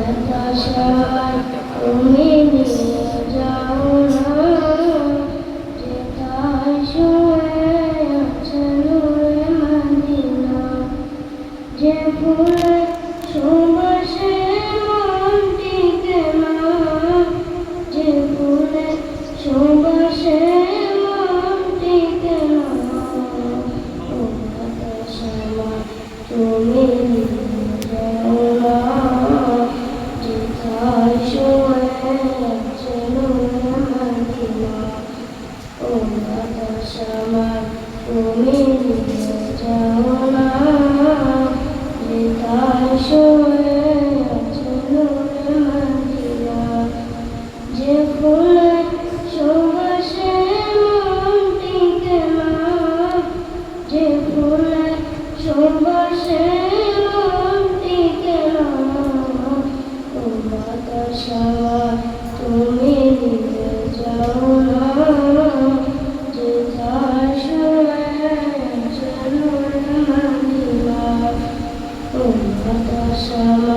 বাতাসায় তুমি নিয়ে যাও না, যেথায় শুয়ে আছে নূরে মদিনা। যে ফুলের সুবাসে মন টিকে না, যে ফুলের সুবাসে মন টিকে না। ও বাতাসায় তুমি নিয়ে যাও না, যেথায় শুয়ে আছে নূরে মদিনা। ও বাতাসায় তুমি নিয়ে যাও না, যেথায় শুয়ে আছে নূরে মদিনা। যে ফুলের সুবাসে মন টিকে না, যে ফুলের সুবাসে মন টিকে না। ও বাতাসায় তুমি নিয়ে যাও না, যেথায় শুয়ে আছে নূরে মদিনা। ও বাতাসায়